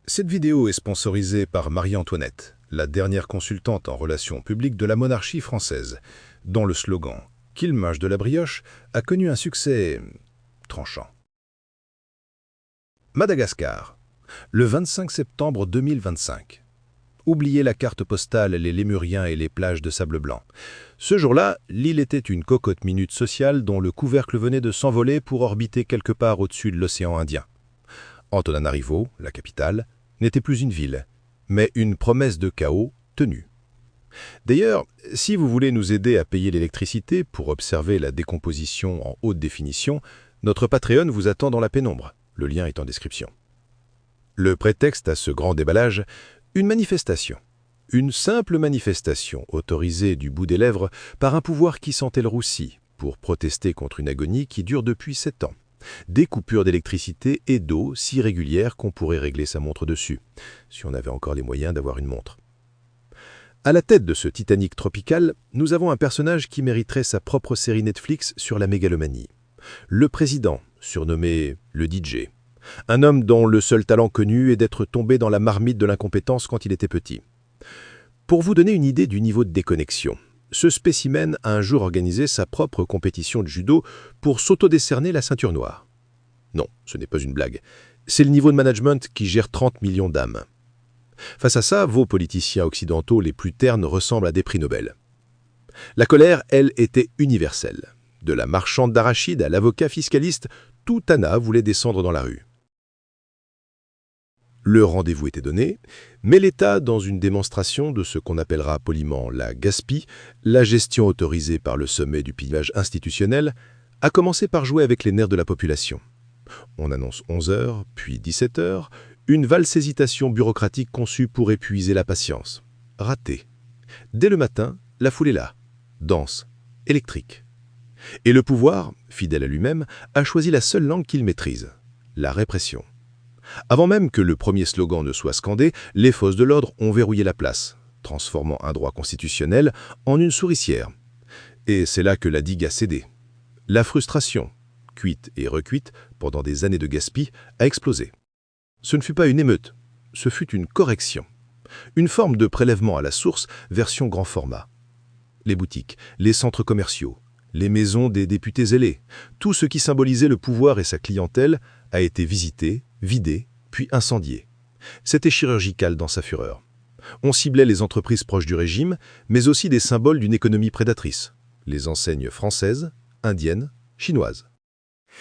Cette vidéo est sponsorisée par Marie-Antoinette, la dernière consultante en relations publiques de la monarchie française, dont le slogan « Qu'il mange de la brioche » a connu un succès tranchant. Madagascar, le 25 septembre 2025. Oubliez la carte postale, les lémuriens et les plages de sable blanc. Ce jour-là, l'île était une cocotte minute sociale dont le couvercle venait de s'envoler pour orbiter quelque part au-dessus de l'océan Indien. Antananarivo, la capitale, n'était plus une ville, mais une promesse de chaos tenue. D'ailleurs, si vous voulez nous aider à payer l'électricité pour observer la décomposition en haute définition, notre Patreon vous attend dans la pénombre. Le lien est en description. Le prétexte à ce grand déballage, une manifestation. Une simple manifestation autorisée du bout des lèvres par un pouvoir qui sentait le roussi pour protester contre une agonie qui dure depuis 7 ans. Des coupures d'électricité et d'eau si régulières qu'on pourrait régler sa montre dessus, si on avait encore les moyens d'avoir une montre. À la tête de ce Titanic tropical, nous avons un personnage qui mériterait sa propre série Netflix sur la mégalomanie. Le président, surnommé le DJ. Un homme dont le seul talent connu est d'être tombé dans la marmite de l'incompétence quand il était petit. Pour vous donner une idée du niveau de déconnexion, ce spécimen a un jour organisé sa propre compétition de judo pour s'auto-décerner la ceinture noire. Non, ce n'est pas une blague. C'est le niveau de management qui gère 30 millions d'âmes. Face à ça, vos politiciens occidentaux les plus ternes ressemblent à des prix Nobel. La colère, elle, était universelle. De la marchande d'arachides à l'avocat fiscaliste, tout Anna voulait descendre dans la rue. Le rendez-vous était donné, mais l'État, dans une démonstration de ce qu'on appellera poliment la gaspille, la gestion autorisée par le sommet du pillage institutionnel, a commencé par jouer avec les nerfs de la population. On annonce 11 heures, puis 17 heures, une valse hésitation bureaucratique conçue pour épuiser la patience. Raté. Dès le matin, la foule est là, dense, électrique. Et le pouvoir, fidèle à lui-même, a choisi la seule langue qu'il maîtrise, la répression. Avant même que le premier slogan ne soit scandé, les forces de l'ordre ont verrouillé la place, transformant un droit constitutionnel en une souricière. Et c'est là que la digue a cédé. La frustration, cuite et recuite pendant des années de gaspille, a explosé. Ce ne fut pas une émeute, ce fut une correction. Une forme de prélèvement à la source, version grand format. Les boutiques, les centres commerciaux, les maisons des députés zélés, tout ce qui symbolisait le pouvoir et sa clientèle a été visité, vidé, puis incendié. C'était chirurgical dans sa fureur. On ciblait les entreprises proches du régime, mais aussi des symboles d'une économie prédatrice. Les enseignes françaises, indiennes, chinoises.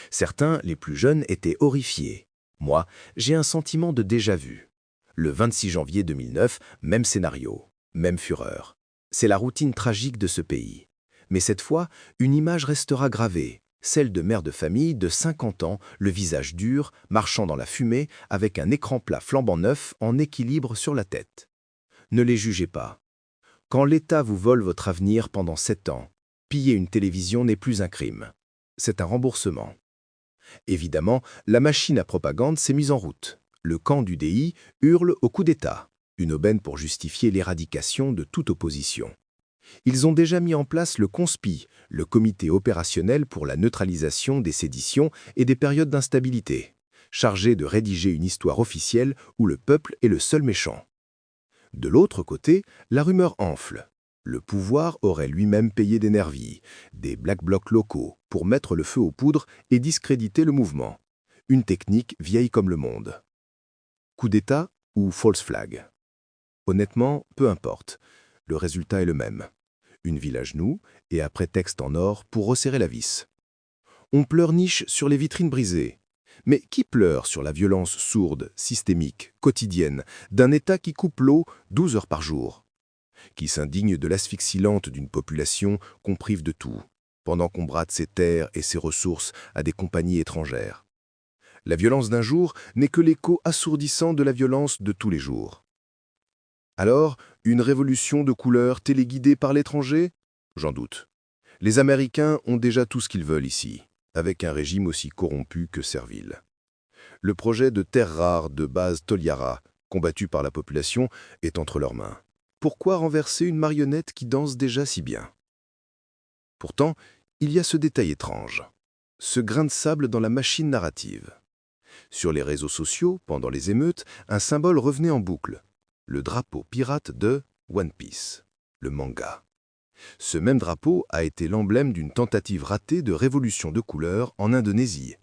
Certains, les plus jeunes, étaient horrifiés. Moi, j'ai un sentiment de déjà-vu. Le 26 janvier 2009, même scénario, même fureur. C'est la routine tragique de ce pays. Mais cette fois, une image restera gravée, celle de mère de famille de 50 ans, le visage dur, marchant dans la fumée, avec un écran plat flambant neuf en équilibre sur la tête. Ne les jugez pas. Quand l'État vous vole votre avenir pendant 7 ans, piller une télévision n'est plus un crime. C'est un remboursement. Évidemment, la machine à propagande s'est mise en route. Le camp du DI hurle au coup d'État, une aubaine pour justifier l'éradication de toute opposition. Ils ont déjà mis en place le CONSPI, le comité opérationnel pour la neutralisation des séditions et des périodes d'instabilité, chargé de rédiger une histoire officielle où le peuple est le seul méchant. De l'autre côté, la rumeur enfle. Le pouvoir aurait lui-même payé des nervis, des black blocs locaux, pour mettre le feu aux poudres et discréditer le mouvement. Une technique vieille comme le monde. Coup d'État ou false flag? Honnêtement, peu importe. Le résultat est le même. Une ville à genoux et à prétexte en or pour resserrer la vis. On pleurniche sur les vitrines brisées. Mais qui pleure sur la violence sourde, systémique, quotidienne, d'un État qui coupe l'eau 12 heures par jour? Qui s'indigne de l'asphyxie lente d'une population qu'on prive de tout, pendant qu'on brade ses terres et ses ressources à des compagnies étrangères? La violence d'un jour n'est que l'écho assourdissant de la violence de tous les jours. Alors, une révolution de couleur téléguidée par l'étranger? J'en doute. Les Américains ont déjà tout ce qu'ils veulent ici, avec un régime aussi corrompu que servile. Le projet de terre rare de base Toliara, combattu par la population, est entre leurs mains. Pourquoi renverser une marionnette qui danse déjà si bien? Pourtant, il y a ce détail étrange, ce grain de sable dans la machine narrative. Sur les réseaux sociaux, pendant les émeutes, un symbole revenait en boucle. Le drapeau pirate de One Piece, le manga. Ce même drapeau a été l'emblème d'une tentative ratée de révolution de couleur en Indonésie.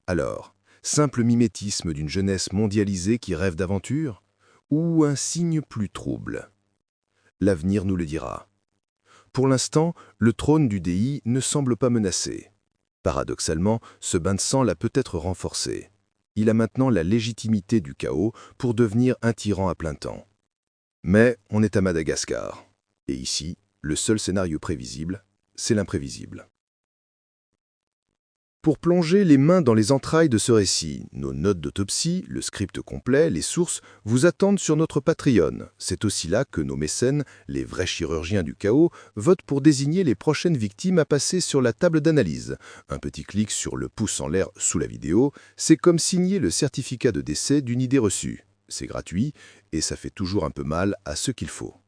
Alors, simple mimétisme d'une jeunesse mondialisée qui rêve d'aventure, ou un signe plus trouble? L'avenir nous le dira. Pour l'instant, le trône du DI ne semble pas menacé. Paradoxalement, ce bain de sang l'a peut-être renforcé. Il a maintenant la légitimité du chaos pour devenir un tyran à plein temps. Mais on est à Madagascar. Et ici, le seul scénario prévisible, c'est l'imprévisible. Pour plonger les mains dans les entrailles de ce récit, nos notes d'autopsie, le script complet, les sources, vous attendent sur notre Patreon. C'est aussi là que nos mécènes, les vrais chirurgiens du chaos, votent pour désigner les prochaines victimes à passer sur la table d'analyse. Un petit clic sur le pouce en l'air sous la vidéo, c'est comme signer le certificat de décès d'une idée reçue. C'est gratuit et ça fait toujours un peu mal à ceux qu'il faut.